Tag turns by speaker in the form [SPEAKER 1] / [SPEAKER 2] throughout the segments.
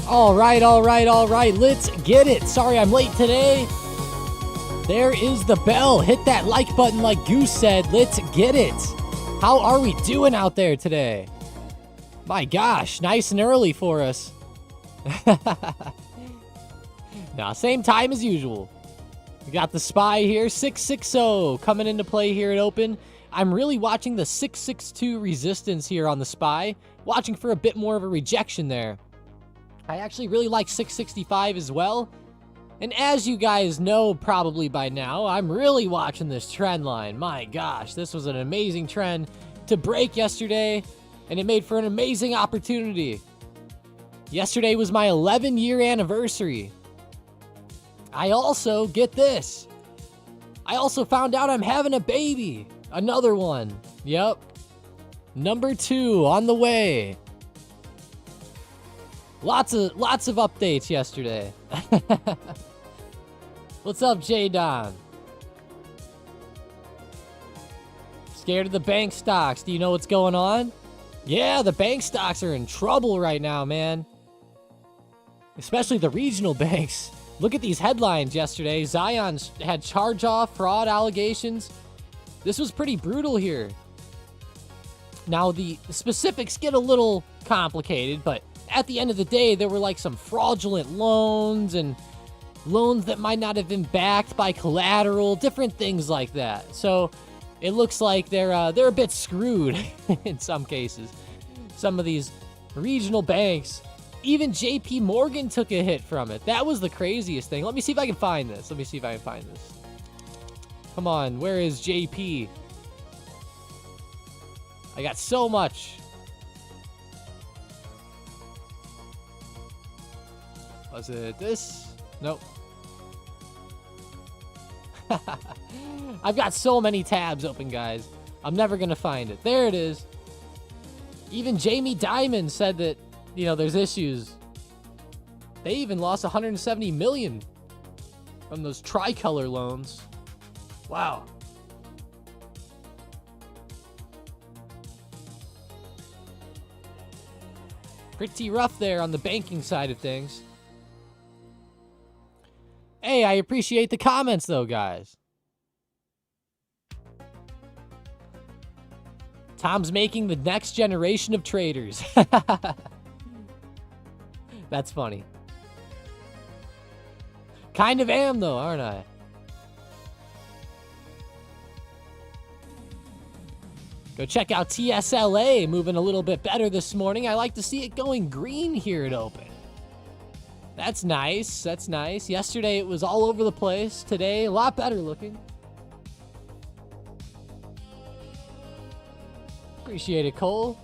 [SPEAKER 1] All right. Let's get it. Sorry I'm late today. There is the bell. Hit that like button like Goose said. Let's get it. How are we doing out there today? My gosh, nice and early for us. Now, same time as usual. We got the SPY here, 660 coming into play here at open. I'm really watching the 662 resistance here on the SPY, watching for a bit more of a rejection there. I actually really like 665 as well. And as you guys know probably by now, I'm really watching this trend line. My gosh, this was an amazing trend to break yesterday, and it made for an amazing opportunity. Yesterday was my 11-year anniversary. I also, get this, I also found out I'm having a baby. Another one. Yep. Number 2 on the way. Lots of updates yesterday. What's up, J Don? Scared of the bank stocks? Do you know what's going on? Yeah, the bank stocks are in trouble right now, man. Especially the regional banks. Look at these headlines yesterday. Zion had charge-off fraud allegations. This was pretty brutal here. Now, the specifics get a little complicated, but at the end of the day, there were like some fraudulent loans and loans that might not have been backed by collateral, different things like that. So it looks like they're a bit screwed in some cases. Some of these regional banks, even JP Morgan took a hit from it. That was the craziest thing. Let me see if I can find this. Come on, where is JP? I got so much. Was it this? Nope. I've got so many tabs open, guys. I'm never going to find it. There it is. Even Jamie Dimon said that, you know, there's issues. They even lost $170 million from those tricolor loans. Wow. Pretty rough there on the banking side of things. Hey, I appreciate the comments, though, guys. Tom's making the next generation of traders. That's funny. Kind of am, though, aren't I? Go check out TSLA, moving a little bit better this morning. I like to see it going green here at open. That's nice. That's nice. Yesterday it was all over the place. Today, a lot better looking. Appreciate it, Cole.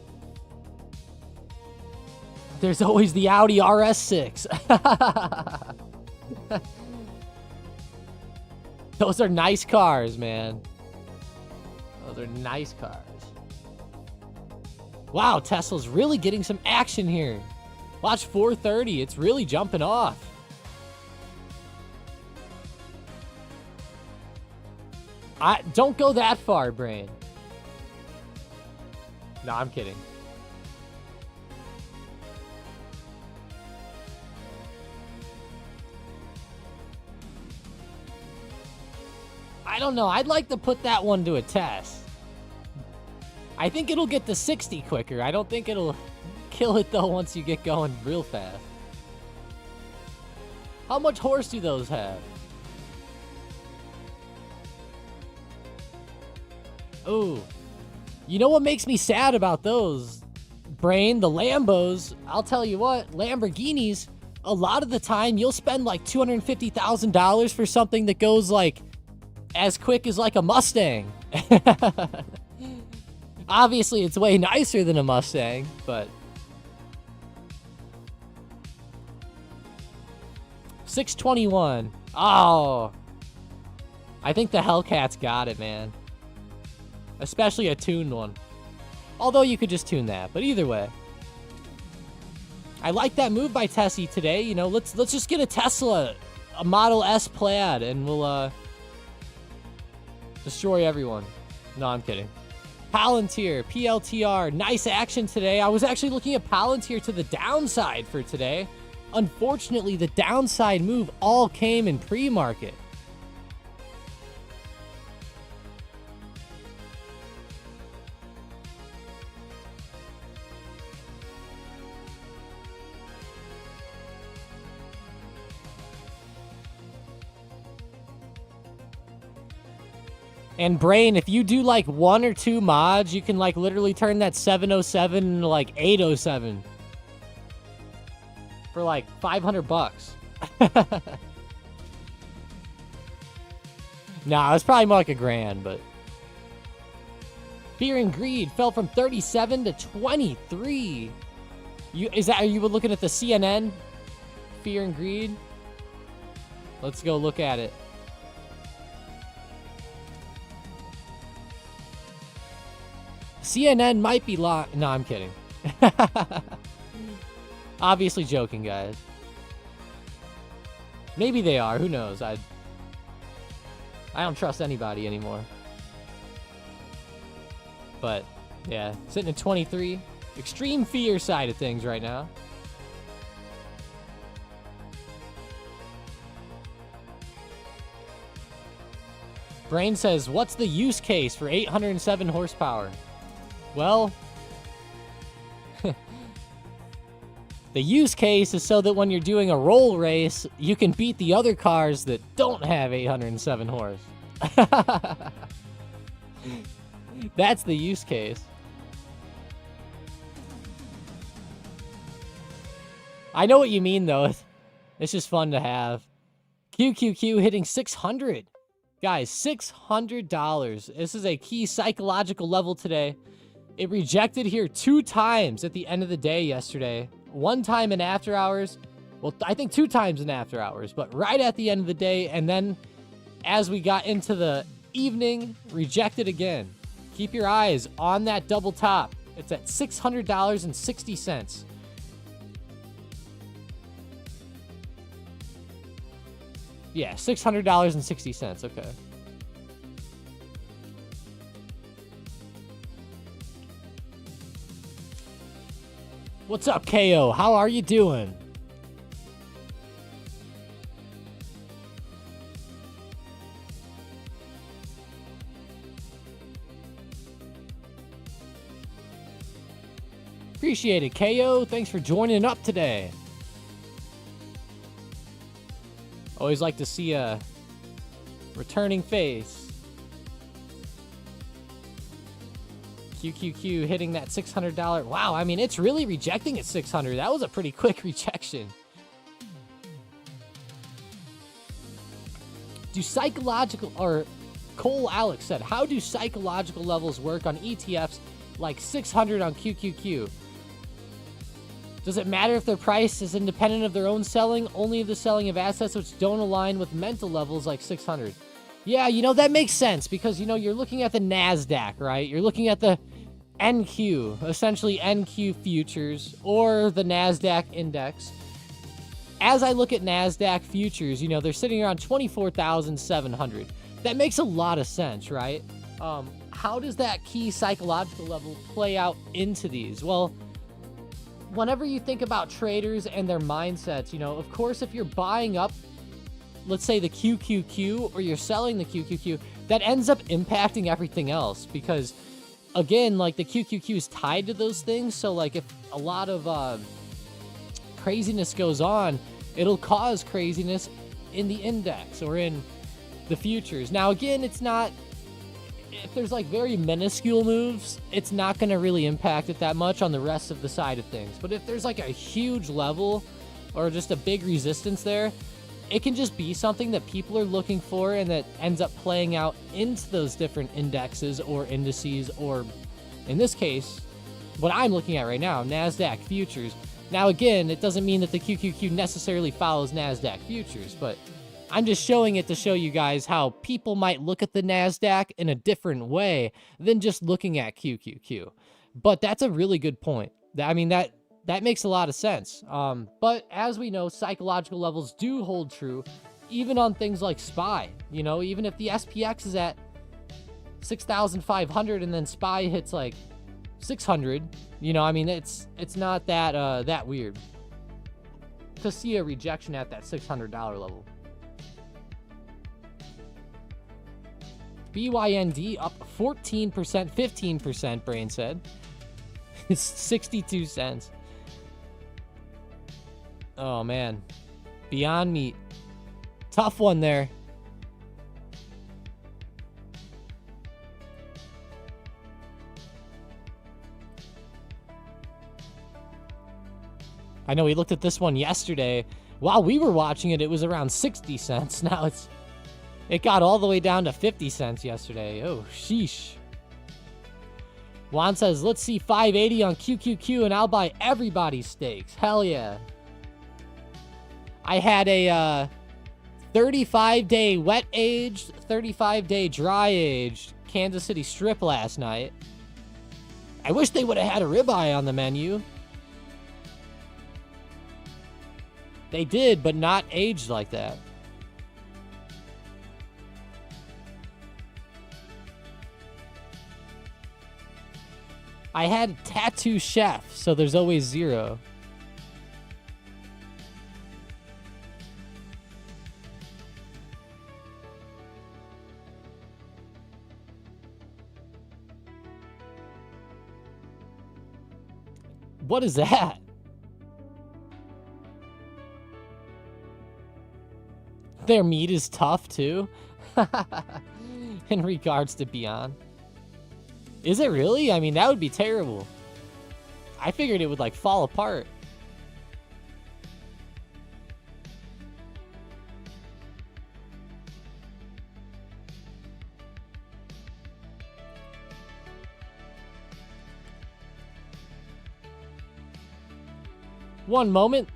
[SPEAKER 1] There's always the Audi RS6. Those are nice cars, man. Those are nice cars. Wow, Tesla's really getting some action here. Watch 430. It's really jumping off. Don't go that far, Brain. No, I'm kidding. I don't know. I'd like to put that one to a test. I think it'll get to 60 quicker. I don't think it'll kill it, though, once you get going real fast. How much horse do those have? Oh. You know what makes me sad about those, Brain? The Lambos. I'll tell you what, Lamborghinis, a lot of the time, you'll spend like $250,000 for something that goes like as quick as like a Mustang. Obviously, it's way nicer than a Mustang, but... 621. Oh. I think the Hellcat's got it, man. Especially a tuned one. Although you could just tune that, but either way. I like that move by Tessie today. You know, let's just get a Tesla, a Model S Plaid, and we'll destroy everyone. No, I'm kidding. Palantir, PLTR, nice action today. I was actually looking at Palantir to the downside for today. Unfortunately, the downside move all came in pre-market. And Brain, if you do like 1 or 2 mods, you can like literally turn that 707 into like 807 for like $500. Nah, it's probably more like $1,000, but Fear and Greed fell from 37 to 23. Are you looking at the CNN Fear and Greed? Let's go look at it. CNN might be lying. No, I'm kidding. Obviously joking, guys. Maybe they are. Who knows? I don't trust anybody anymore. But, yeah. Sitting at 23. Extreme fear side of things right now. Brain says, what's the use case for 807 horsepower? Well, the use case is so that when you're doing a roll race, you can beat the other cars that don't have 807 horse. That's the use case. I know what you mean, though. It's just fun to have. QQQ hitting 600. Guys, $600. This is a key psychological level today. It rejected here 2 times at the end of the day yesterday. 1 time in after hours. Well, I think 2 times in after hours, but right at the end of the day. And then as we got into the evening, rejected again. Keep your eyes on that double top. It's at $600.60. Yeah, $600.60. Okay. What's up, KO? How are you doing? Appreciate it, KO. Thanks for joining up today. Always like to see a returning face. QQQ hitting that $600. Wow, I mean, it's really rejecting at 600. That was a pretty quick rejection. Do psychological, or Cole Alex said, how do psychological levels work on ETFs like 600 on QQQ? Does it matter if their price is independent of their own selling, only of the selling of assets which don't align with mental levels like 600? Yeah, you know, that makes sense because, you know, you're looking at the NASDAQ, right? You're looking at the NQ, essentially NQ futures, or the NASDAQ index. As I look at NASDAQ futures, you know, they're sitting around 24,700. That makes a lot of sense, right? How does that key psychological level play out into these? Well, whenever you think about traders and their mindsets, you know, of course, if you're buying up, let's say the QQQ, or you're selling the QQQ, that ends up impacting everything else because, again, like the QQQ is tied to those things. So like if a lot of craziness goes on, it'll cause craziness in the index or in the futures. Now, again, it's not, if there's like very minuscule moves, it's not going to really impact it that much on the rest of the side of things. But if there's like a huge level or just a big resistance there, it can just be something that people are looking for and that ends up playing out into those different indexes or indices, or in this case, what I'm looking at right now, NASDAQ futures. Now, again, it doesn't mean that the QQQ necessarily follows NASDAQ futures, but I'm just showing it to show you guys how people might look at the NASDAQ in a different way than just looking at QQQ. But that's a really good point. I mean, that makes a lot of sense. But as we know, psychological levels do hold true, even on things like SPY. You know, even if the SPX is at 6,500 and then SPY hits like 600, you know, I mean, it's not that that weird. to see a rejection at that $600 level. BYND up 14%, 15%, Brain said. It's 62 cents. Oh, man. Beyond Meat. Tough one there. I know we looked at this one yesterday. While we were watching it, it was around 60 cents. Now it got all the way down to 50 cents yesterday. Oh, sheesh. Juan says, let's see 580 on QQQ and I'll buy everybody's steaks. Hell yeah. I had a 35-day wet-aged, 35-day dry-aged Kansas City strip last night. I wish they would have had a ribeye on the menu. They did, but not aged like that. I had Tattoo Chef, so there's always 0. What is that? Their meat is tough, too? In regards to Beyond. Is it really? I mean, that would be terrible. I figured it would, like, fall apart. One moment.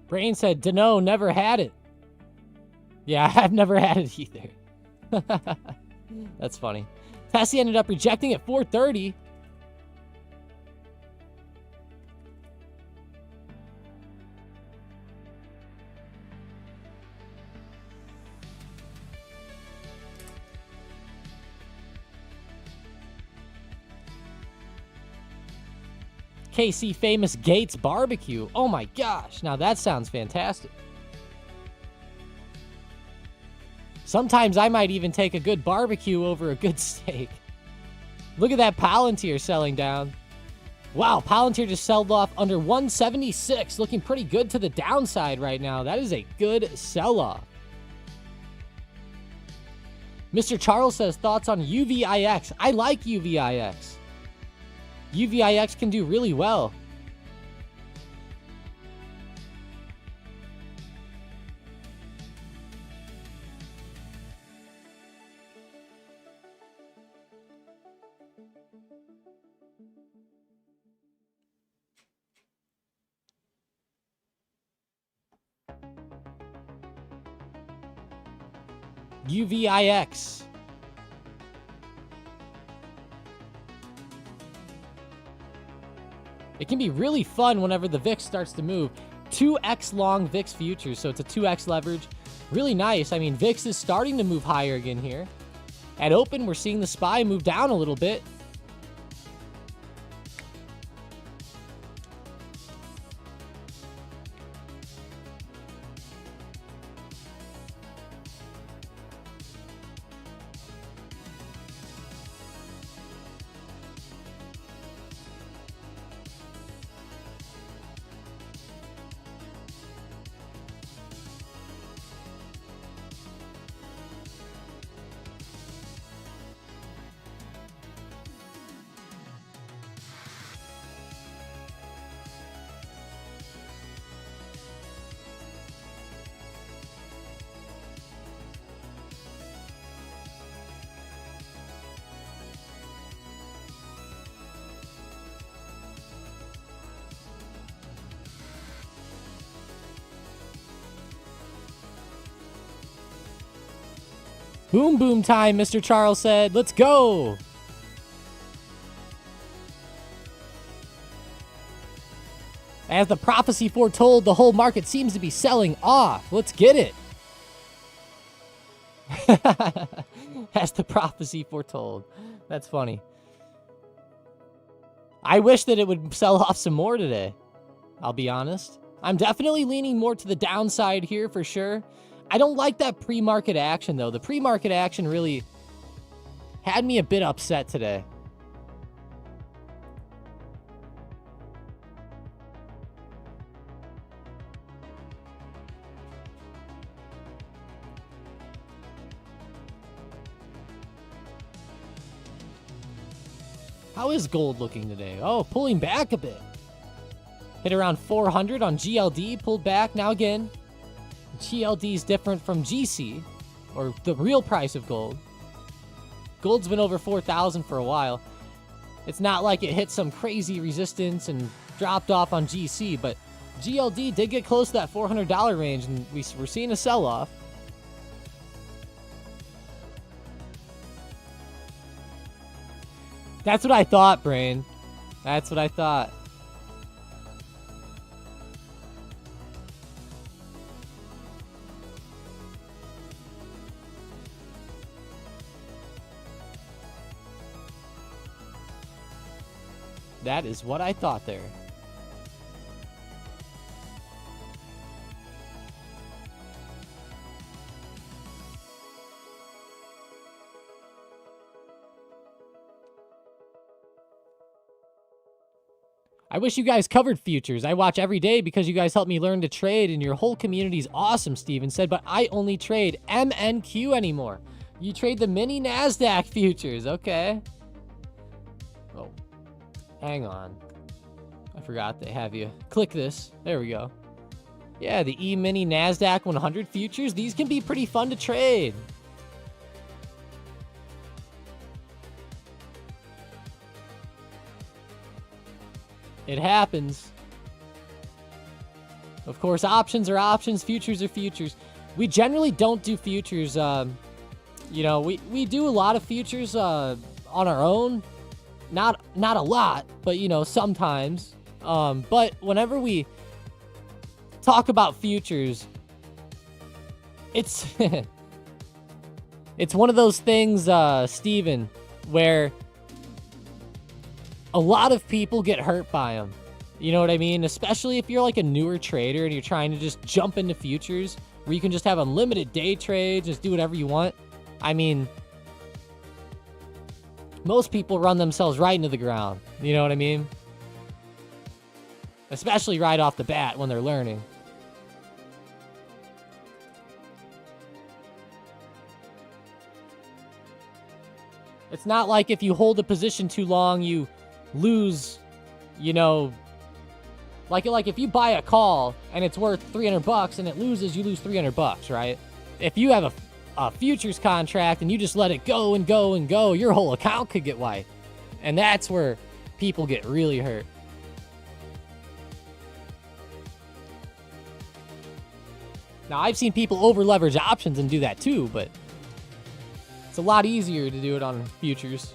[SPEAKER 1] Brain said, Dunno, never had it. Yeah, I've never had it either. That's funny. Tessie ended up rejecting at 430. KC Famous Gates Barbecue. Oh my gosh. Now that sounds fantastic. Sometimes I might even take a good barbecue over a good steak. Look at that Palantir selling down. Wow, Palantir just sold off under 176. Looking pretty good to the downside right now. That is a good sell-off. Mr. Charles says, thoughts on UVIX. I like UVIX. UVIX can do really well. UVIX. It can be really fun whenever the VIX starts to move. 2x long VIX futures, so it's a 2x leverage. Really nice. I mean, VIX is starting to move higher again here. At open, we're seeing the SPY move down a little bit. Boom boom time, Mr. Charles said. Let's go. As the prophecy foretold, the whole market seems to be selling off. Let's get it. As the prophecy foretold. That's funny. I wish that it would sell off some more today. I'll be honest. I'm definitely leaning more to the downside here for sure. I don't like that pre-market action, though. The pre-market action really had me a bit upset today. How is gold looking today? Oh, pulling back a bit. Hit around 400 on GLD, pulled back. Now again, GLD is different from GC, or the real price of gold. Gold's been over 4,000 for a while. It's not like it hit some crazy resistance and dropped off on GC, but GLD did get close to that $400 range, and we're seeing a sell-off. That's what I thought, Brain. That's what I thought. That is what I thought there. I wish you guys covered futures. I watch every day because you guys help me learn to trade, and your whole community's awesome, Steven said, but I only trade MNQ anymore. You trade the mini NASDAQ futures, okay. Oh, hang on. I forgot they have you. Click this. There we go. Yeah, the E-mini NASDAQ 100 futures. These can be pretty fun to trade. It happens. Of course, options are options, futures are futures. We generally don't do futures. You know, we do a lot of futures on our own. Not a lot, but, you know, sometimes. But whenever we talk about futures, it's it's one of those things, Steven, where a lot of people get hurt by them. You know what I mean? Especially if you're like a newer trader and you're trying to just jump into futures where you can just have unlimited day trades, just do whatever you want. I mean, most people run themselves right into the ground. You know what I mean? Especially right off the bat when they're learning. It's not like if you hold a position too long, you lose, you know, like if you buy a call and it's worth $300 and it loses, you lose $300, right? If you have a futures contract and you just let it go and go and go, your whole account could get wiped. And that's where people get really hurt. Now, I've seen people over leverage options and do that too, but it's a lot easier to do it on futures.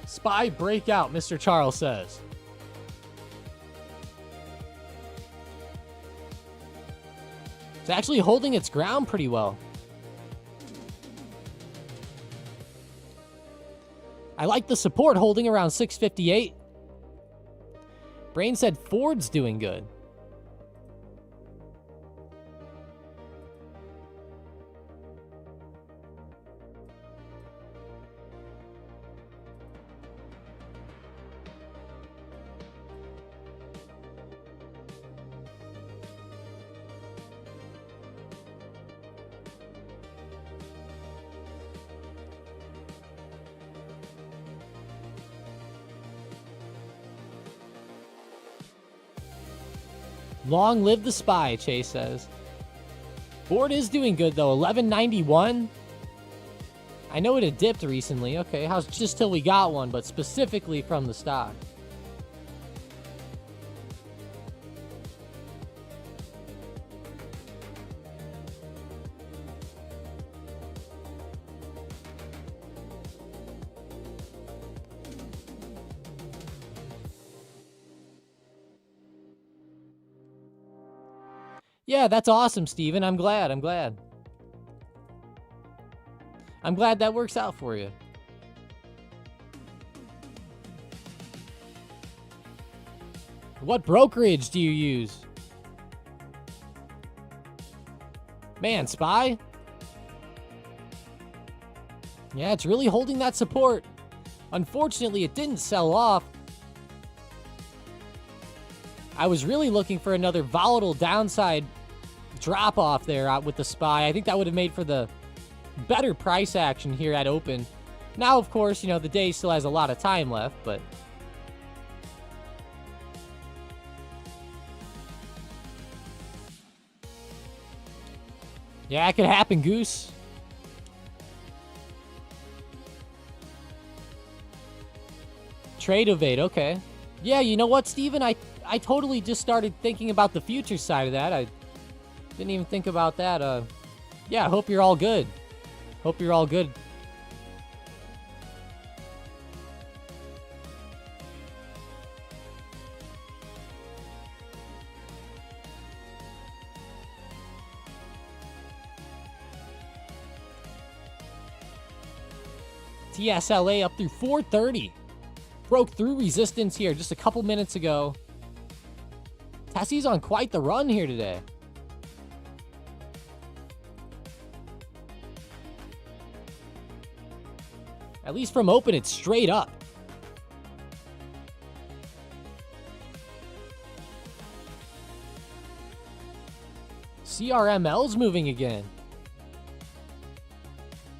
[SPEAKER 1] Spy breakout, Mr. Charles says. It's actually holding its ground pretty well. I like the support holding around 658. Brain said Ford's doing good. Long live the spy, Chase says. Ford is doing good, though. 1191. I know it had dipped recently. Okay, how's just till we got one, but specifically from the stock. Yeah, that's awesome, Steven. I'm glad. I'm glad that works out for you. What brokerage do you use? Man, SPY? Yeah, it's really holding that support. Unfortunately, it didn't sell off. I was really looking for another volatile downside drop-off there with the SPY. I think that would have made for the better price action here at open. Now, of course, you know, the day still has a lot of time left, but... yeah, it could happen, Goose. Trade evade, okay. Yeah, you know what, Steven? I totally just started thinking about the future side of that. I didn't even think about that. Yeah, I hope you're all good. Hope you're all good. TSLA up through 430. Broke through resistance here just a couple minutes ago. Tessie's on quite the run here today. At least from open, it's straight up. CRML's moving again.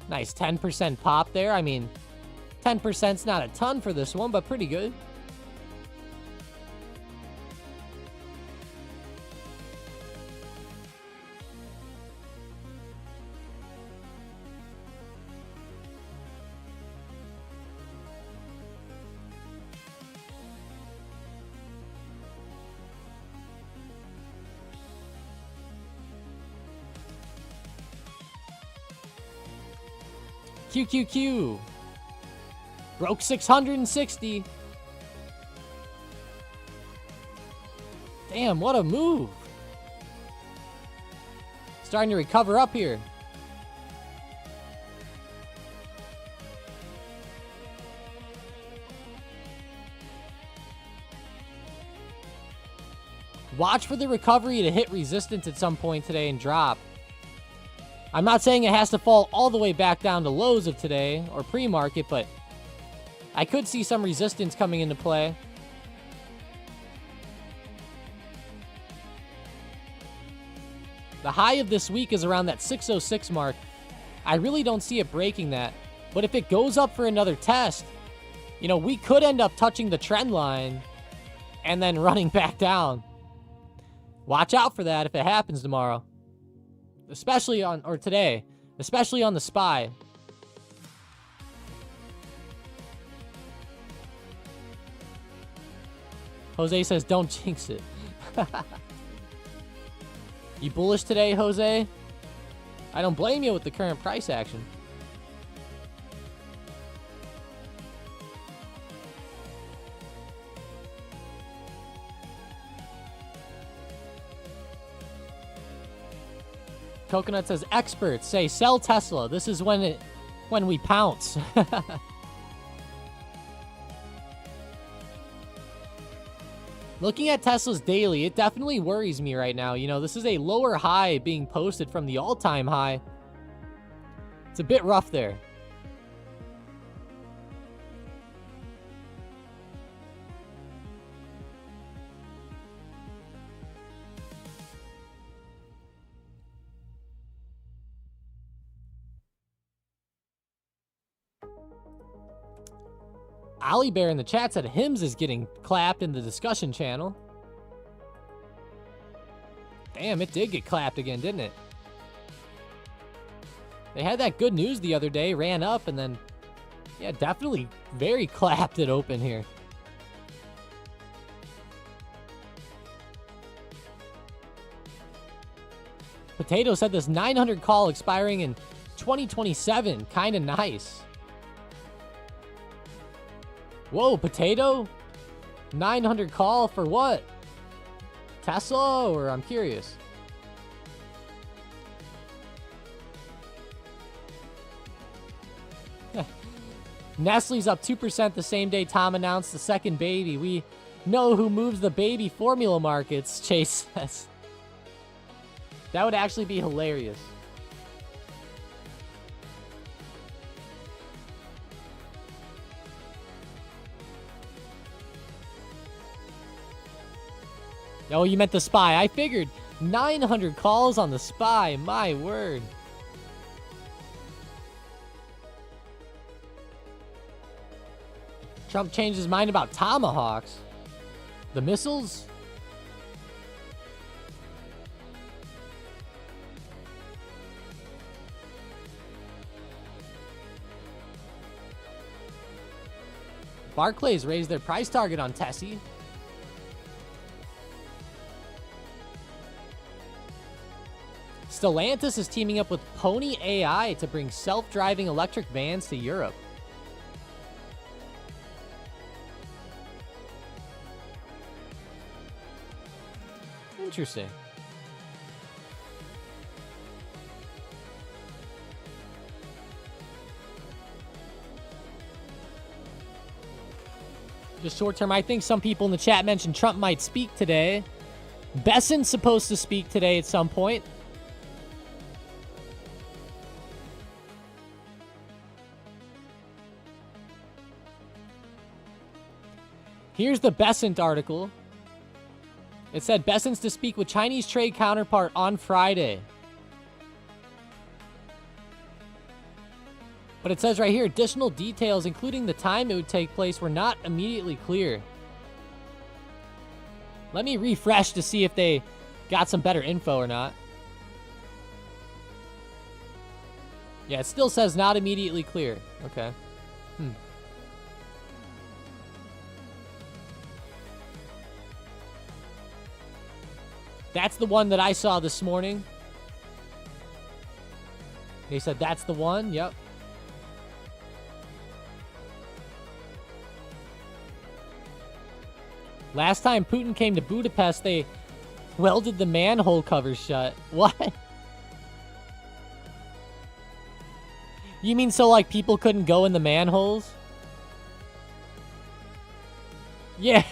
[SPEAKER 1] Nice 10% pop there. I mean, 10%'s not a ton for this one, but pretty good. QQQ. Broke 660. Damn, what a move. Starting to recover up here. Watch for the recovery to hit resistance at some point today and drop. I'm not saying it has to fall all the way back down to lows of today or pre-market, but I could see some resistance coming into play. The high of this week is around that 606 mark. I really don't see it breaking that. But if it goes up for another test, you know, we could end up touching the trend line and then running back down. Watch out for that if it happens tomorrow. Especially on, or today, especially on the SPY. Jose says, don't jinx it. You bullish today, Jose? I don't blame you with the current price action. Coconut says, experts say sell Tesla. This is when we pounce. Looking at Tesla's daily, it definitely worries me right now. You know, this is a lower high being posted from the all-time high. It's a bit rough there. Ollie Bear in the chat said Hims is getting clapped in the discussion channel. Damn, it did get clapped again, didn't it? They had that good news the other day, ran up, and then, yeah, definitely very clapped it open here. Potato said this 900 call expiring in 2027. Kind of nice. Whoa, Potato? 900 call for what? Tesla, or I'm curious. Nestle's up 2% the same day Tom announced the second baby. We know who moves the baby formula markets, Chase says. That would actually be hilarious. Oh, you meant the SPY. I figured 900 calls on the SPY. My word. Trump changed his mind about tomahawks. The missiles? Barclays raised their price target on Tessie. Stellantis is teaming up with Pony AI to bring self-driving electric vans to Europe. Interesting. Just short term, I think some people in the chat mentioned Trump might speak today. Besson's supposed to speak today at some point. Here's the Bessent article. It said Besson's to speak with Chinese trade counterpart on Friday. But it says right here, additional details, including the time it would take place, were not immediately clear. Let me refresh to see if they got some better info or not. Yeah, it still says not immediately clear. Okay. That's the one that I saw this morning. They said that's the one. Yep. Last time Putin came to Budapest, they welded the manhole covers shut. What? You mean so, like, people couldn't go in the manholes? Yeah.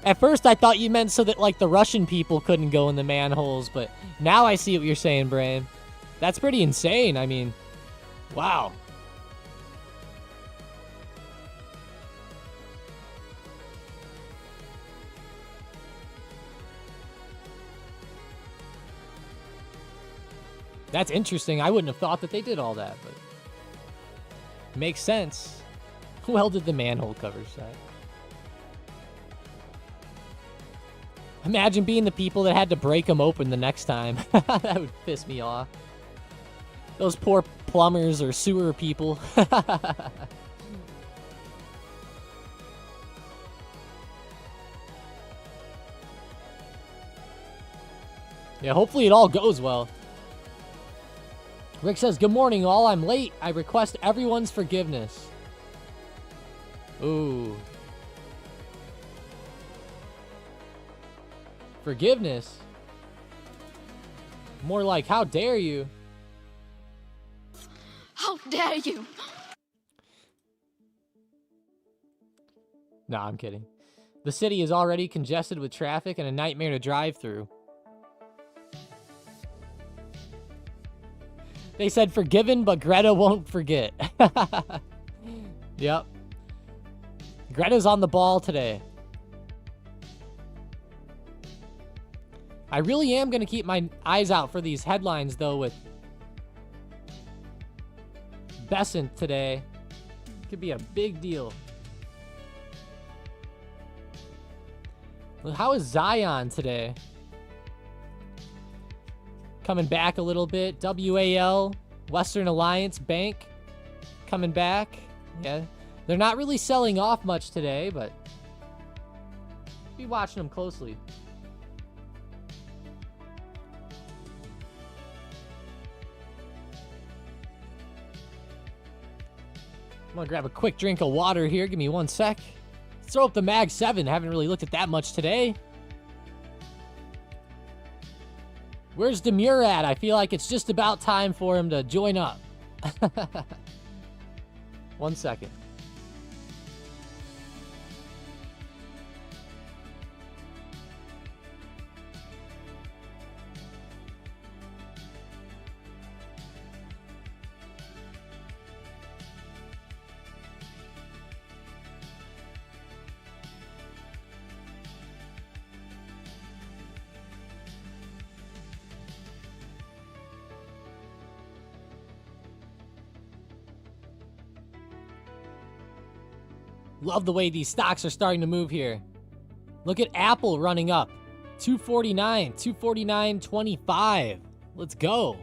[SPEAKER 1] At first, I thought you meant so that, like, the Russian people couldn't go in the manholes, but now I see what you're saying, Brain. That's pretty insane. I mean, wow. That's interesting. I wouldn't have thought that they did all that, but makes sense. Welded the manhole cover shut. Imagine being the people that had to break them open the next time. That would piss me off. Those poor plumbers or sewer people. Yeah, hopefully it all goes well. Rick says, good morning all, I'm late. I request everyone's forgiveness. Ooh. Forgiveness? More like, how dare you?
[SPEAKER 2] How dare you?
[SPEAKER 1] Nah, I'm kidding. The city is already congested with traffic and a nightmare to drive through. They said forgiven, but Greta won't forget. Yep. Greta's on the ball today. I really am going to keep my eyes out for these headlines, though, with Bessent today. Could be a big deal. Well, how is Zion today? Coming back a little bit. WAL, Western Alliance Bank, coming back. Yeah, they're not really selling off much today, but be watching them closely. I'm gonna grab a quick drink of water here. Give me 1 sec. Let's throw up the Mag 7. Haven't really looked at that much today. Where's Demure at? I feel like it's just about time for him to join up. 1 second. Love the way these stocks are starting to move here. Look at Apple running up. 249, 249.25. Let's go.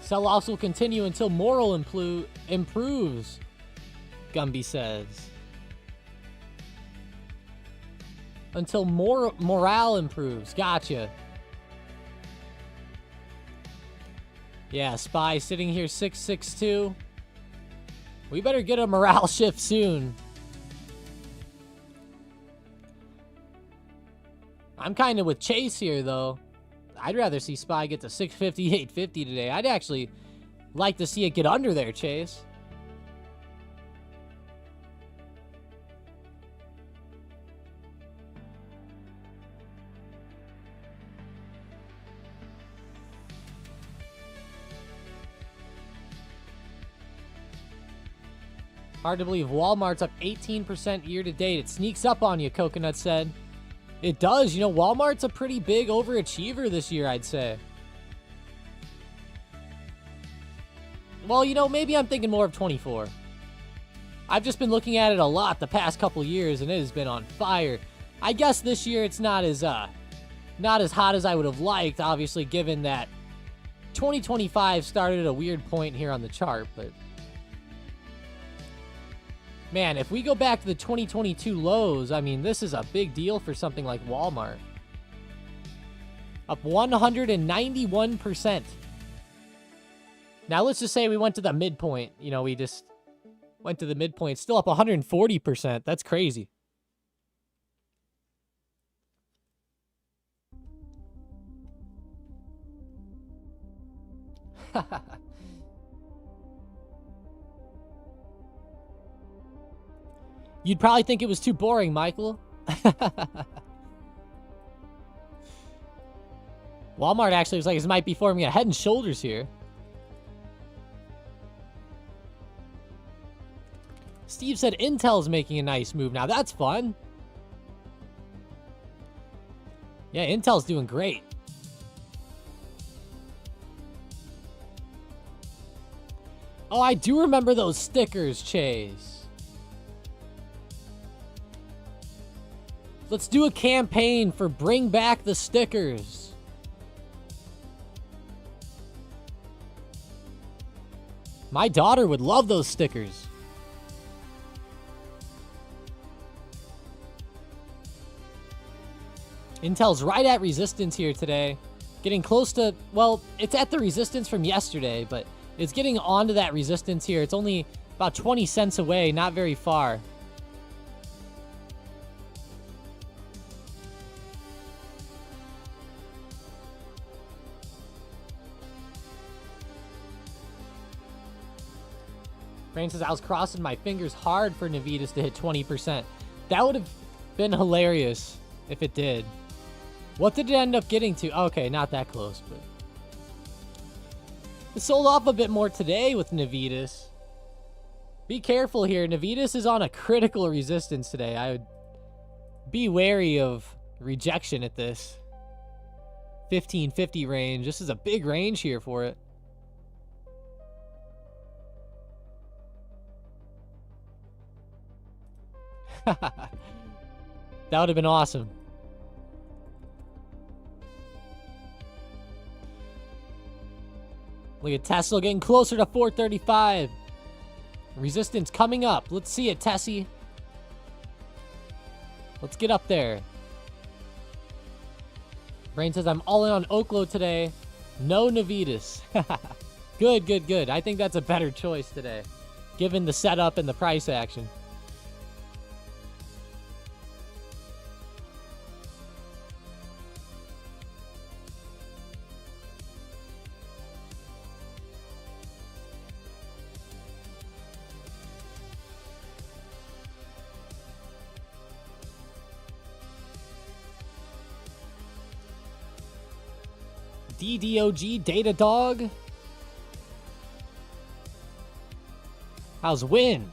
[SPEAKER 1] Sell-offs will continue until morale improves, Gumby says. Until morale improves. Gotcha. Yeah, SPY sitting here 662. We better get a morale shift soon. I'm kind of with Chase here, though. I'd rather see SPY get to 650, 850 today. I'd actually like to see it get under there, Chase. Hard to believe Walmart's up 18% year to date. It sneaks up on you, Coconut said. It does. You know, Walmart's a pretty big overachiever this year, I'd say. Well, you know, maybe I'm thinking more of 24. I've just been looking at it a lot the past couple years, and it has been on fire. I guess this year it's not as hot as I would have liked, obviously, given that 2025 started at a weird point here on the chart, but man, if we go back to the 2022 lows, I mean, this is a big deal for something like Walmart. Up 191%. Now, let's just say we went to the midpoint. You know, we just went to the midpoint. Still up 140%. That's crazy. You'd probably think it was too boring, Michael. Walmart actually was like, this might be forming a head and shoulders here. Steve said Intel's making a nice move now. That's fun. Yeah, Intel's doing great. Oh, I do remember those stickers, Chase. Let's do a campaign for bring back the stickers. My daughter would love those stickers. Intel's right at resistance here today. Getting close to, well, it's at the resistance from yesterday, but it's getting onto that resistance here. It's only about 20 cents away, not very far. Rain says, I was crossing my fingers hard for Navitas to hit 20%. That would have been hilarious if it did. What did it end up getting to? Okay, not that close, but it sold off a bit more today with Navitas. Be careful here. Navitas is on a critical resistance today. I would be wary of rejection at this 1550 range. This is a big range here for it. That would have been awesome. Look at Tesla getting closer to 435. Resistance coming up. Let's see it, Tessie. Let's get up there. Brain says, I'm all in on Oklo today. No Navitas. Good, good, good. I think that's a better choice today, given the setup and the price action. DDOG Datadog. How's Win?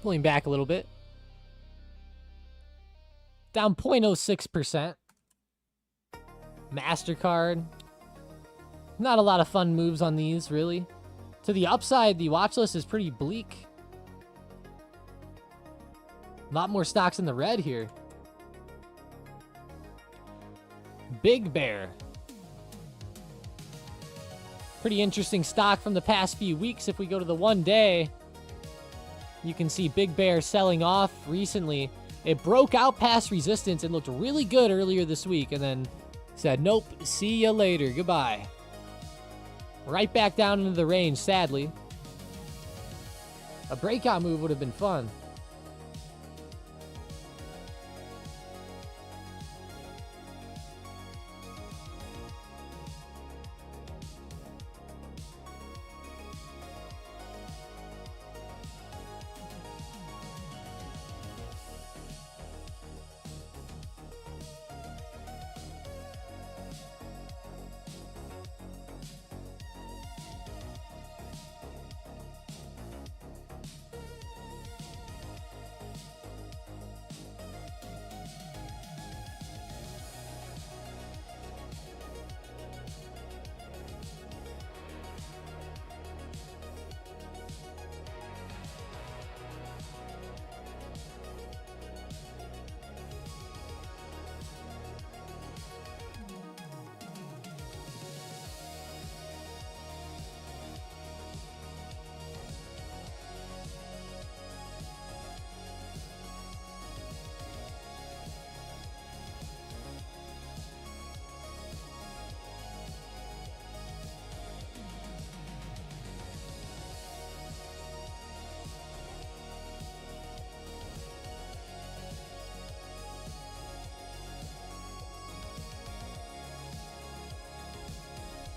[SPEAKER 1] Pulling back a little bit. Down 0.06%. MasterCard. Not a lot of fun moves on these, really. To the upside, the watch list is pretty bleak. A lot more stocks in the red here. Big Bear. Pretty interesting stock from the past few weeks. If we go to the 1 day, you can see Big Bear selling off recently. It broke out past resistance and looked really good earlier this week, and then said, nope, see ya later, goodbye. Right back down into the range, sadly. A breakout move would have been fun.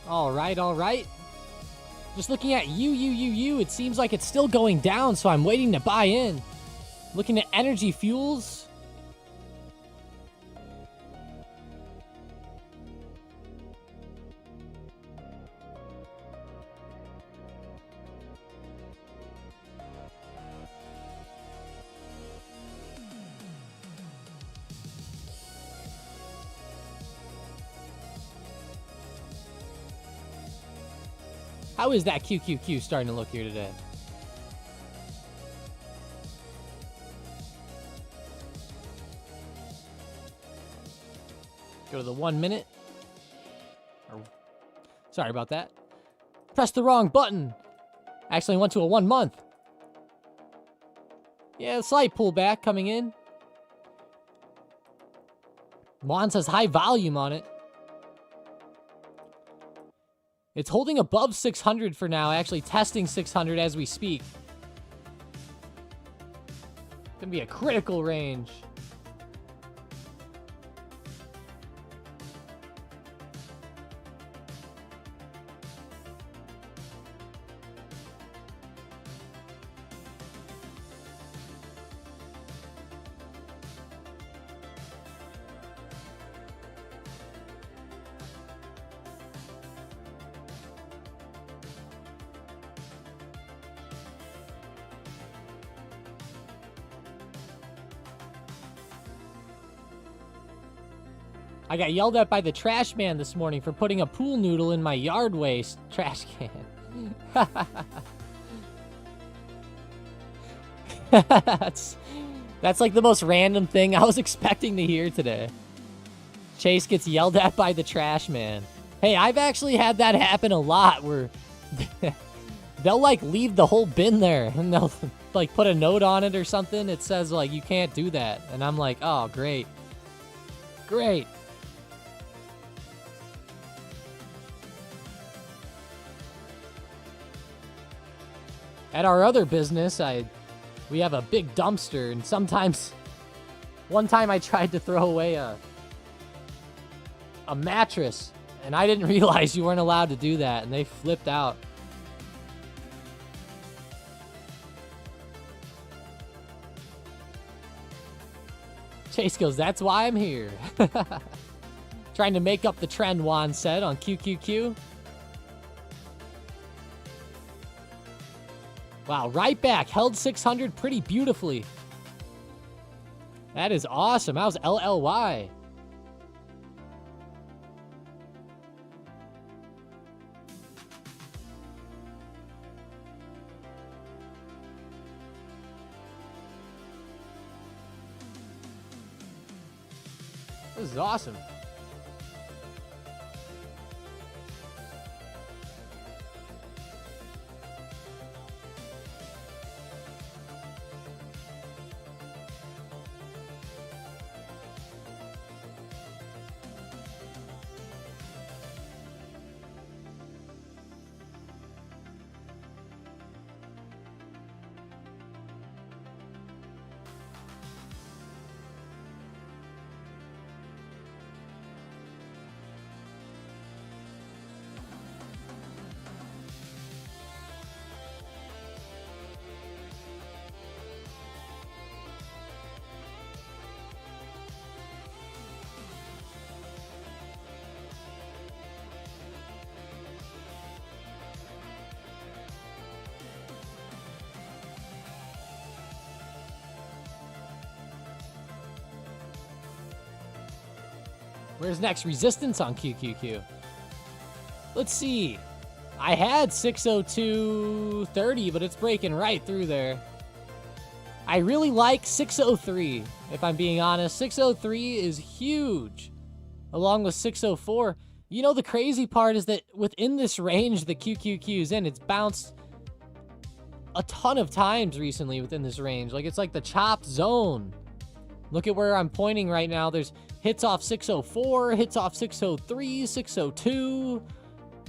[SPEAKER 1] All right, all right. Just looking at it seems like it's still going down, so I'm waiting to buy in. Looking at energy fuels. How is that QQQ starting to look here today? Go to the 1 minute. Sorry about that. Pressed the wrong button. Actually went to a 1 month. Yeah, slight pullback coming in. Juan says high volume on it. It's holding above 600 for now, actually testing 600 as we speak. Gonna be a critical range. I got yelled at by the trash man this morning for putting a pool noodle in my yard waste trash can. That's like the most random thing I was expecting to hear today. Chase gets yelled at by the trash man. Hey, I've actually had that happen a lot where they'll like leave the whole bin there and they'll like put a note on it or something. It says like, you can't do that. And I'm like, oh, great. Great. At our other business, we have a big dumpster, and sometimes, one time I tried to throw away a mattress, and I didn't realize you weren't allowed to do that, and they flipped out. Chase goes, that's why I'm here. Trying to make up the trend, Juan said on QQQ. Wow, right back. Held 600 pretty beautifully. That is awesome. That was LLY. This is awesome. Where's next resistance on QQQ? Let's see. I had 602.30, but it's breaking right through there. I really like 603, if I'm being honest. 603 is huge, along with 604. You know, the crazy part is that within this range the QQQ is in, it's bounced a ton of times recently within this range. Like, it's like the chopped zone. Look at where I'm pointing right now. There's hits off 604, hits off 603, 602.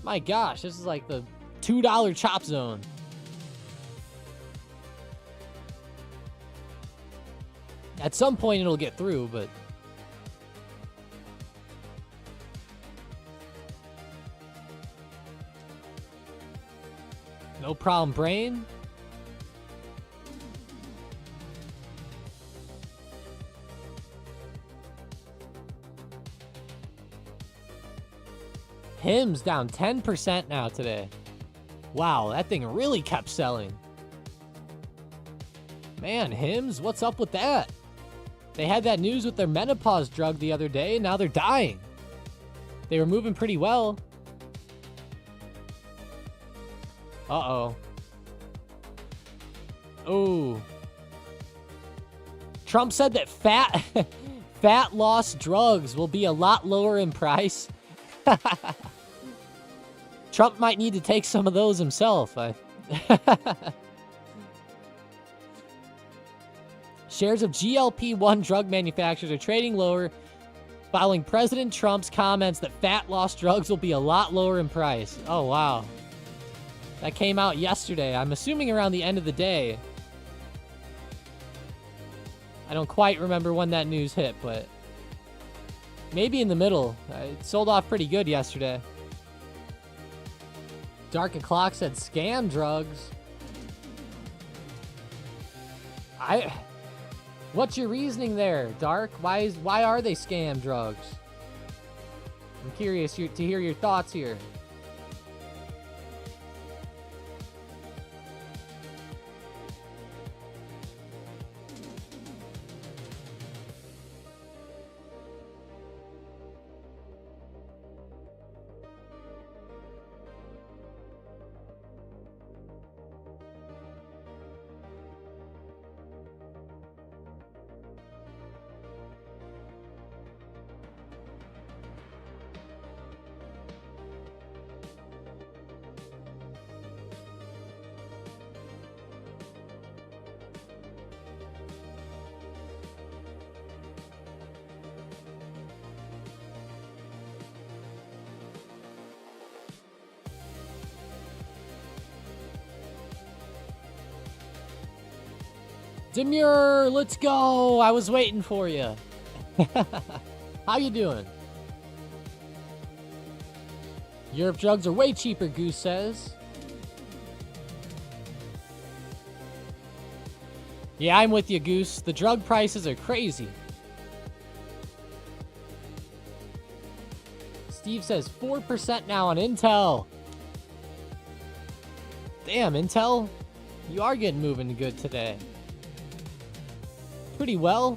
[SPEAKER 1] My gosh, this is like the $2 chop zone. At some point it'll get through, but no problem, brain. Hims down 10% now today. Wow, that thing really kept selling. Man, Hims, what's up with that? They had that news with their menopause drug the other day, and now they're dying. They were moving pretty well. Uh-oh. Oh. Trump said that fat loss drugs will be a lot lower in price. Trump might need to take some of those himself. Shares of GLP-1 drug manufacturers are trading lower following President Trump's comments that fat loss drugs will be a lot lower in price. Oh, wow. That came out yesterday. I'm assuming around the end of the day. I don't quite remember when that news hit, but maybe in the middle. It sold off pretty good yesterday. Dark O'Clock said scam drugs. What's your reasoning there, Dark? Why are they scam drugs? I'm curious to hear your thoughts here. Demure, let's go. I was waiting for you. How you doing? Europe drugs are way cheaper, Goose says. Yeah, I'm with you, Goose. The drug prices are crazy. Steve says 4% now on Intel. Damn, Intel, you are getting moving good today. Pretty well.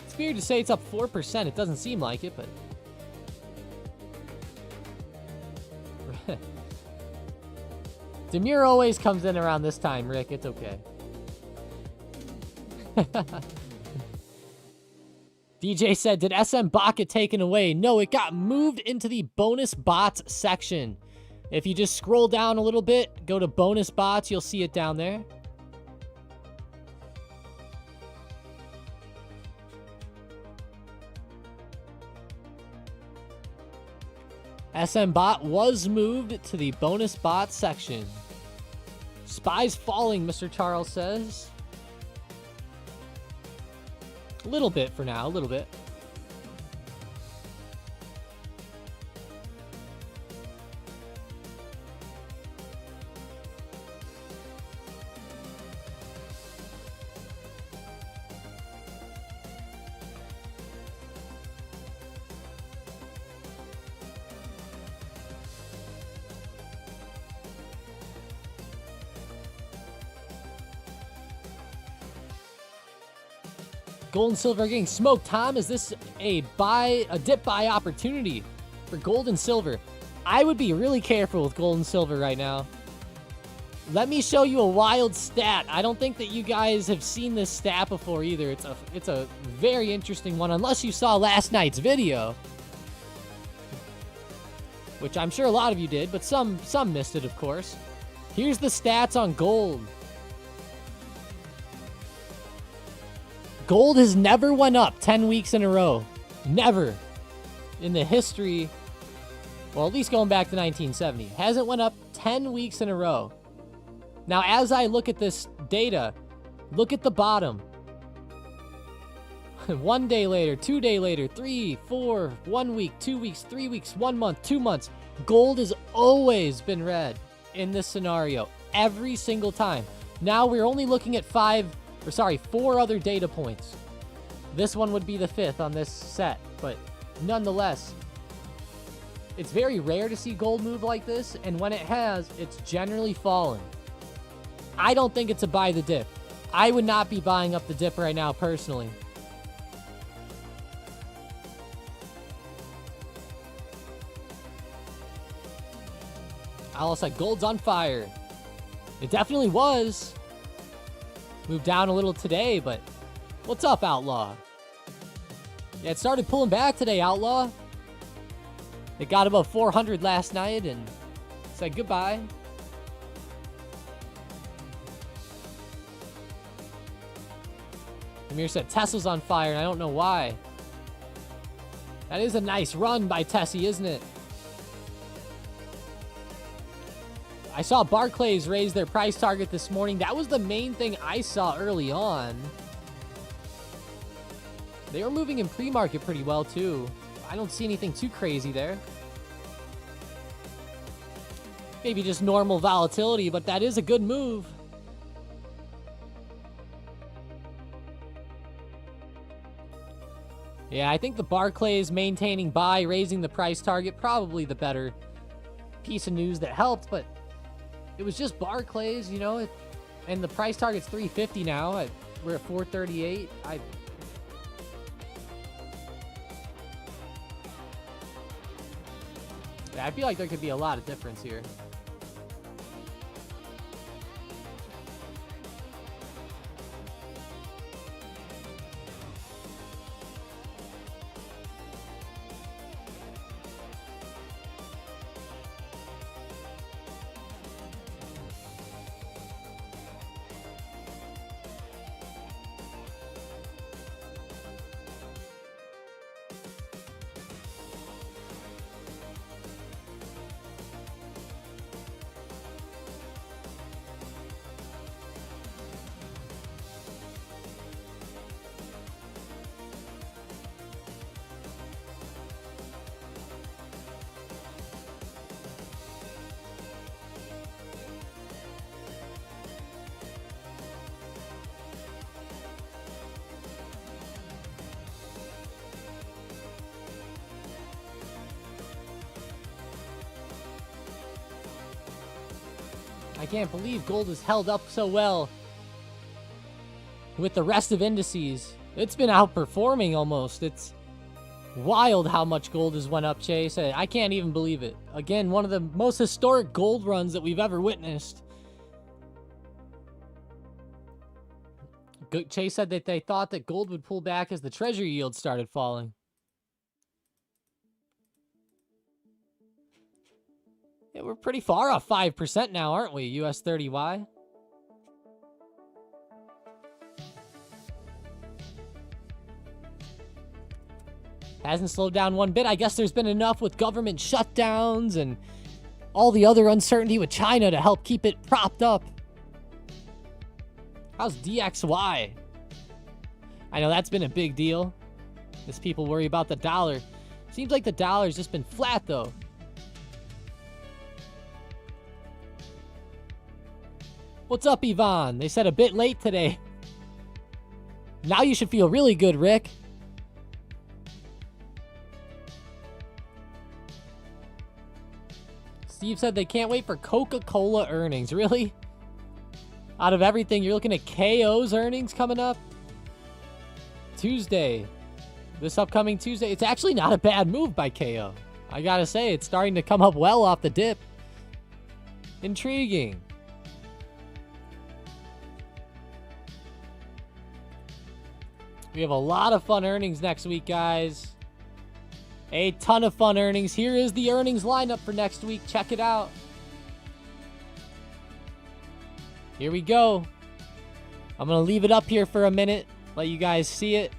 [SPEAKER 1] It's weird to say it's up 4%. It doesn't seem like it, but... Demure always comes in around this time, Rick. It's okay. DJ said, did SM bot get taken away? No, it got moved into the bonus bots section. If you just scroll down a little bit, go to bonus bots, you'll see it down there. SM bot was moved to the bonus bot section. Spies falling, Mr. Charles says. A little bit for now, a little bit. Gold and silver are getting smoked. Tom, is this a dip buy opportunity for gold and silver? I would be really careful with gold and silver right now. Let me show you a wild stat. I don't think that you guys have seen this stat before either. It's a very interesting one, unless you saw last night's video, which I'm sure a lot of you did, but some missed it, of course. Here's the stats on gold. Gold has never went up 10 weeks in a row. Never. In the history, well, at least going back to 1970. Hasn't went up 10 weeks in a row. Now, as I look at this data, look at the bottom. 1 day later, 2 day later, 3, 4, 1 week, 2 weeks, 3 weeks, 1 month, 2 months. Gold has always been red in this scenario. Every single time. Now we're only looking at 4 other data points. This one would be the 5th on this set, but nonetheless, it's very rare to see gold move like this, and when it has, it's generally fallen. I don't think it's a buy the dip. I would not be buying up the dip right now, personally. Alice said, gold's on fire. It definitely was. Moved down a little today, but what's up, Outlaw? Yeah, it started pulling back today, Outlaw. It got above 400 last night and said goodbye. Amir said Tesla's on fire, and I don't know why. That is a nice run by Tessie, isn't it? I saw Barclays raise their price target this morning. That was the main thing I saw early on. They were moving in pre-market pretty well, too. I don't see anything too crazy there. Maybe just normal volatility, but that is a good move. Yeah, I think the Barclays maintaining buy, raising the price target, probably the better piece of news that helped, but it was just Barclays, you know, and the price target's 350 now. We're at 438. I feel like there could be a lot of difference here. I can't believe gold has held up so well with the rest of indices. It's been outperforming almost. It's wild how much gold has went up, Chase. I can't even believe it. Again, one of the most historic gold runs that we've ever witnessed. Chase said that they thought that gold would pull back as the treasury yield started falling. Yeah, we're pretty far off 5% now, aren't we, US 30Y? Hasn't slowed down one bit. I guess there's been enough with government shutdowns and all the other uncertainty with China to help keep it propped up. How's DXY? I know that's been a big deal as people worry about the dollar. Seems like the dollar's just been flat, though. What's up, Yvonne? They said a bit late today. Now you should feel really good, Rick. Steve said they can't wait for Coca-Cola earnings. Really? Out of everything, you're looking at KO's earnings coming up? Tuesday. This upcoming Tuesday. It's actually not a bad move by KO. I gotta say, it's starting to come up well off the dip. Intriguing. We have a lot of fun earnings next week, guys. A ton of fun earnings. Here is the earnings lineup for next week. Check it out. Here we go. I'm going to leave it up here for a minute. Let you guys see it.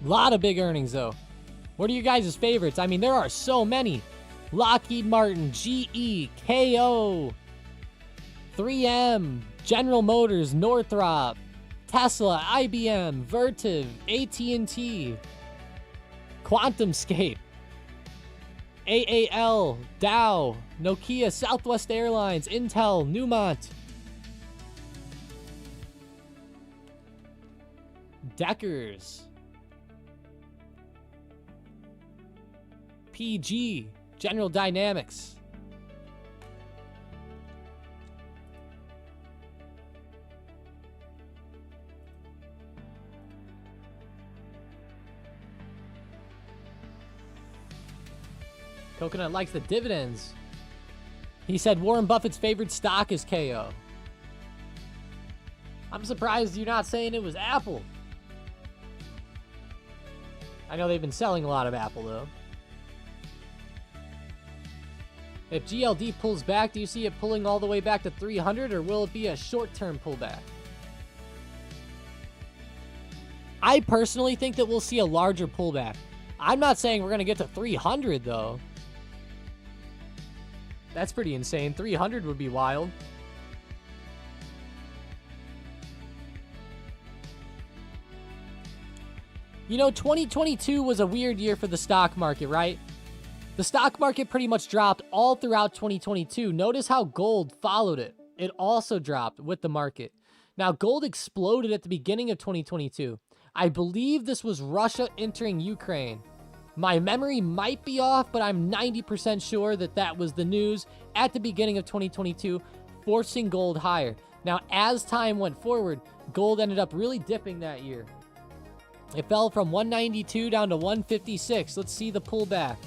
[SPEAKER 1] A lot of big earnings, though. What are you guys' favorites? I mean, there are so many. Lockheed Martin, GE, KO, 3M, General Motors, Northrop, Tesla, IBM, Vertiv, AT&T, QuantumScape, AAL, Dow, Nokia, Southwest Airlines, Intel, Newmont, Deckers, PG, General Dynamics. Coconut likes the dividends. He said Warren Buffett's favorite stock is KO. I'm surprised you're not saying it was Apple. I know they've been selling a lot of Apple, though. If GLD pulls back, do you see it pulling all the way back to 300, or will it be a short-term pullback? I personally think that we'll see a larger pullback. I'm not saying we're going to get to 300, though. That's pretty insane. 300 would be wild. You know, 2022 was a weird year for the stock market, right? The stock market pretty much dropped all throughout 2022. Notice how gold followed it. It also dropped with the market. Now, gold exploded at the beginning of 2022. I believe this was Russia entering Ukraine. My memory might be off, but I'm 90% sure that that was the news at the beginning of 2022, forcing gold higher. Now, as time went forward, gold ended up really dipping that year. It fell from 192 down to 156. Let's see the pullback.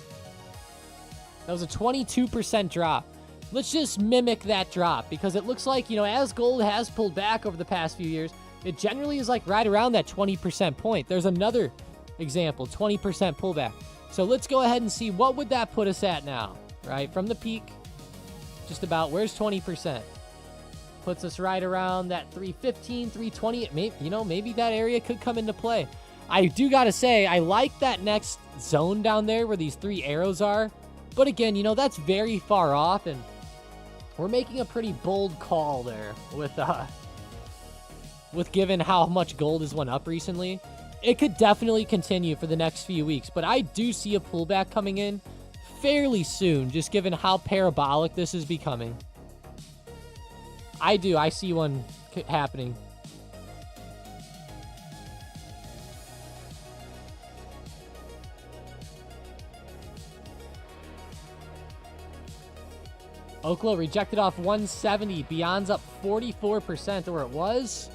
[SPEAKER 1] That was a 22% drop. Let's just mimic that drop because it looks like, you know, as gold has pulled back over the past few years, It generally is like right around that 20% point. There's another example, 20% pullback. So let's go ahead and see what would that put us at now, right? From the peak, just about, where's 20%? Puts us right around that 315, 320. Maybe that area could come into play. I do got to say, I like that next zone down there where these 3 arrows are. But again, that's very far off, and we're making a pretty bold call there with given how much gold has went up recently. It could definitely continue for the next few weeks, but I do see a pullback coming in fairly soon, just given how parabolic this is becoming. I see one happening. Oklo rejected off 170. Beyond's up 44%, or it was.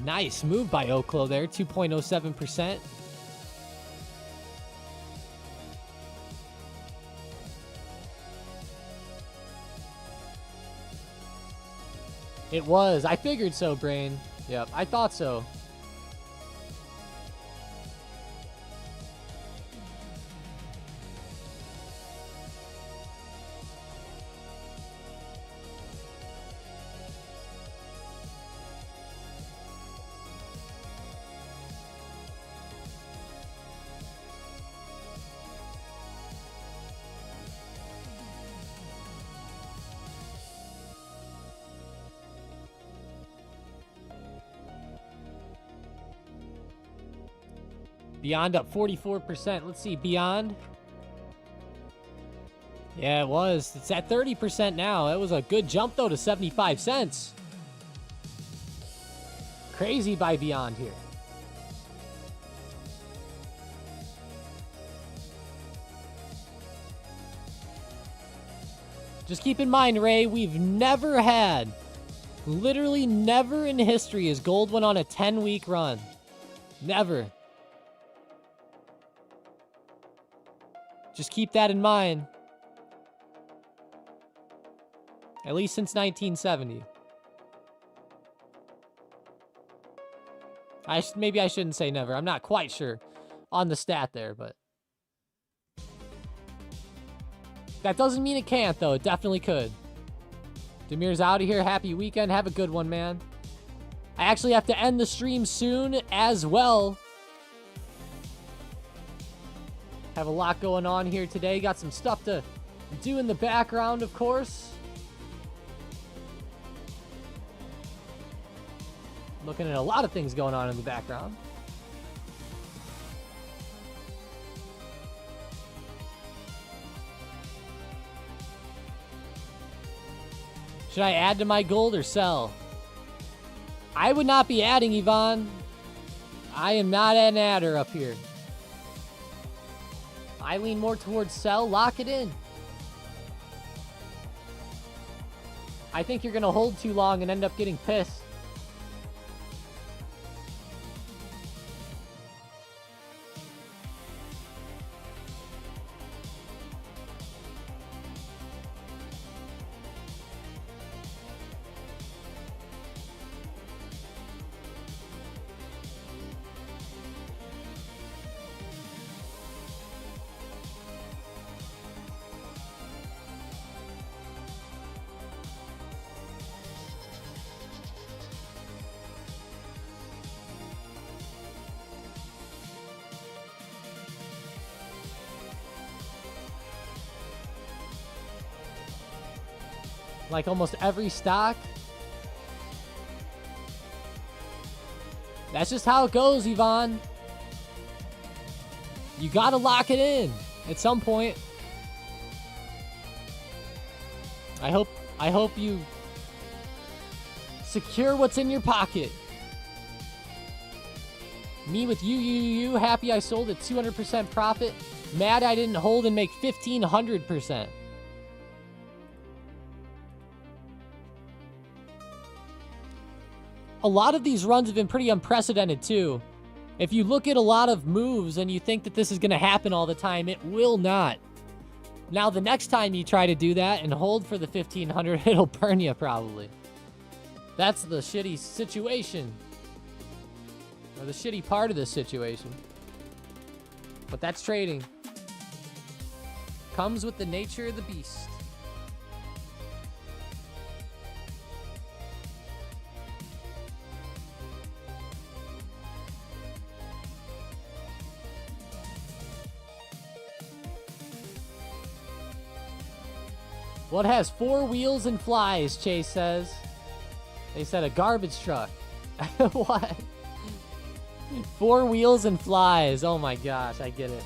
[SPEAKER 1] Nice move by Oklo there, 2.07%. It was. I figured so, Brain. Yep, I thought so. Beyond up 44%. Let's see, Beyond. Yeah, it was. It's at 30% now. That was a good jump, though, to 75 cents. Crazy by Beyond here. Just keep in mind, Ray, we've never had, literally never in history has gold went on a 10-week run. Never. Just keep that in mind. At least since 1970. Maybe I shouldn't say never. I'm not quite sure on the stat there, but that doesn't mean it can't, though. It definitely could. Demir's out of here. Happy weekend. Have a good one, man. I actually have to end the stream soon as well. Have a lot going on here today. Got some stuff to do in the background, of course. Looking at a lot of things going on in the background. Should I add to my gold or sell? I would not be adding, Yvonne. I am not an adder up here. I lean more towards sell. Lock it in. I think you're going to hold too long and end up getting pissed. Like almost every stock. That's just how it goes, Yvonne. You gotta lock it in at some point. I hope you secure what's in your pocket. Me with you. Happy I sold at 200% profit. Mad I didn't hold and make 1,500%. A lot of these runs have been pretty unprecedented too. If you look at a lot of moves and you think that this is going to happen all the time, it will not. Now, the next time you try to do that and hold for the 1,500, it'll burn you probably. That's the shitty situation. Or the shitty part of this situation. But that's trading. Comes with the nature of the beast. What has 4 wheels and flies, Chase says. They said a garbage truck. What? 4 wheels and flies. Oh my gosh, I get it.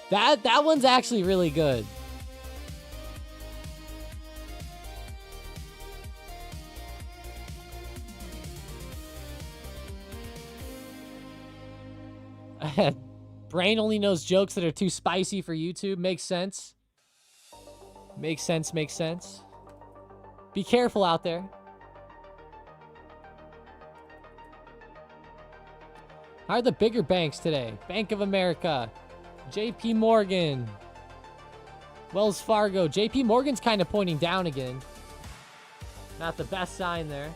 [SPEAKER 1] That one's actually really good. Brain only knows jokes that are too spicy for YouTube. Makes sense. Makes sense, makes sense. Be careful out there. How are the bigger banks today? Bank of America, JP Morgan, Wells Fargo. JP Morgan's kind of pointing down again. Not the best sign there.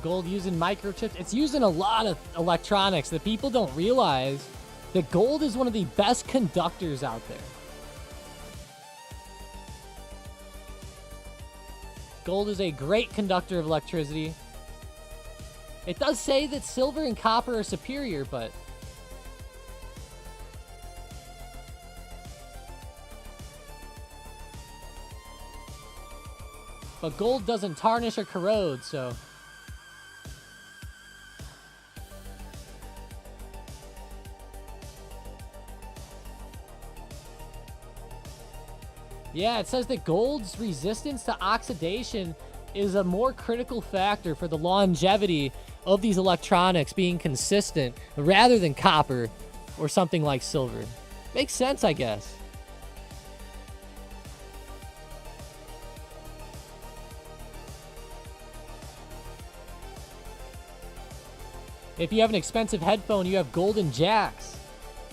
[SPEAKER 1] Gold using microchips. It's using a lot of electronics that people don't realize that gold is one of the best conductors out there. Gold is a great conductor of electricity. It does say that silver and copper are superior, but gold doesn't tarnish or corrode, so yeah, it says that gold's resistance to oxidation is a more critical factor for the longevity of these electronics being consistent rather than copper or something like silver. Makes sense, I guess. If you have an expensive headphone, you have golden jacks.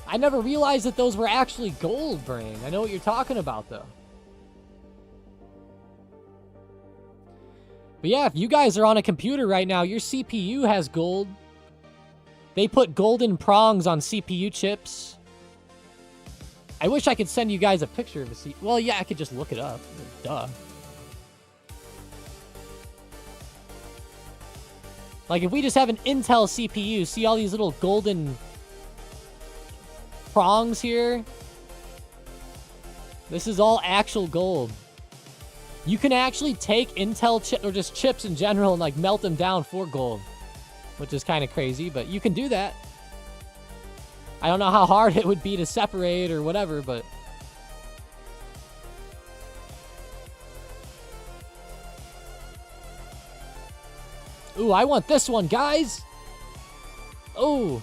[SPEAKER 1] I never realized that those were actually gold, Brain. I know what you're talking about, though. But yeah, if you guys are on a computer right now, your CPU has gold. They put golden prongs on CPU chips. I wish I could send you guys a picture of a CPU. Well, yeah, I could just look it up. Duh. Like, if we just have an Intel CPU, see all these little golden prongs here? This is all actual gold. You can actually take Intel chips, or just chips in general, and like melt them down for gold, which is kind of crazy, but you can do that. I don't know how hard it would be to separate or whatever, but ooh, I want this one, guys. Oh,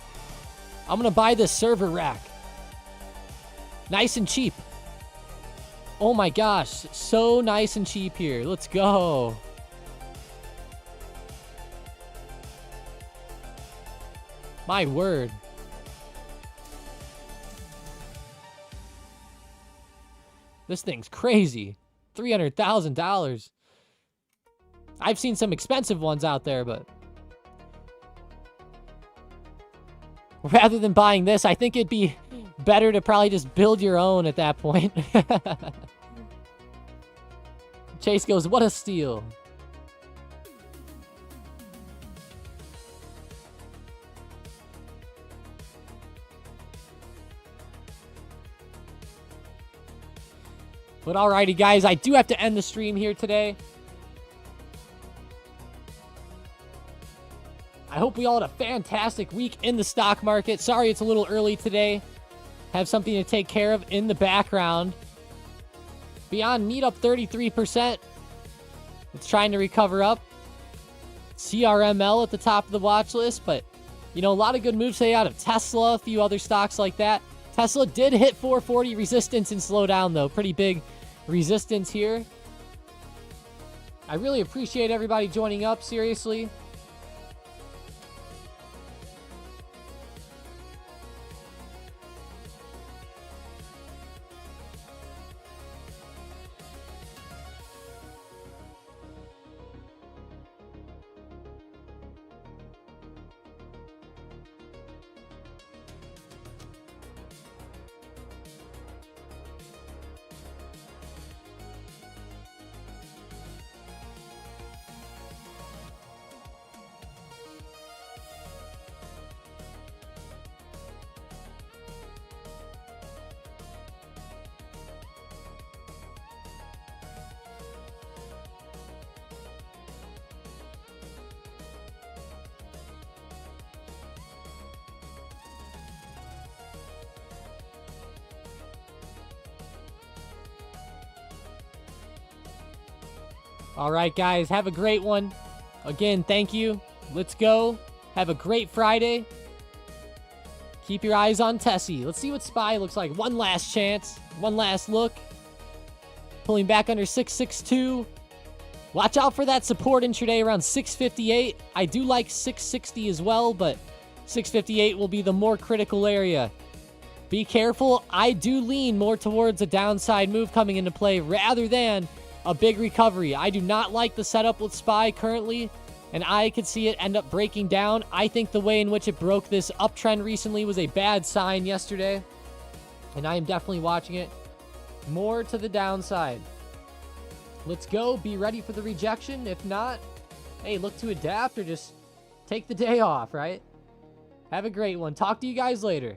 [SPEAKER 1] I'm gonna buy this server rack. Nice and cheap. Oh my gosh, so nice and cheap here. Let's go. My word. This thing's crazy. $300,000. I've seen some expensive ones out there, but rather than buying this, I think it'd be better to probably just build your own at that point. Chase goes, what a steal. But alrighty, guys, I do have to end the stream here today. I hope we all had a fantastic week in the stock market. Sorry it's a little early today. Have something to take care of in the background. Beyond Meat up 33%. It's trying to recover up. CRML at the top of the watch list, but you know, a lot of good moves today out of Tesla, a few other stocks like that. Tesla did hit 440 resistance and slow down though. Pretty big resistance here. I really appreciate everybody joining up, seriously. All right, guys, have a great one. Again, thank you. Let's go. Have a great Friday. Keep your eyes on Tessie. Let's see what SPY looks like. One last chance. One last look. Pulling back under 662. Watch out for that support intraday around 658. I do like 660 as well, but 658 will be the more critical area. Be careful. I do lean more towards a downside move coming into play rather than a big recovery. I do not like the setup with SPY currently, and I could see it end up breaking down. I think the way in which it broke this uptrend recently was a bad sign yesterday, and I am definitely watching it more to the downside. Let's go. Be ready for the rejection. If not, hey, look to adapt or just take the day off, right? Have a great one. Talk to you guys later.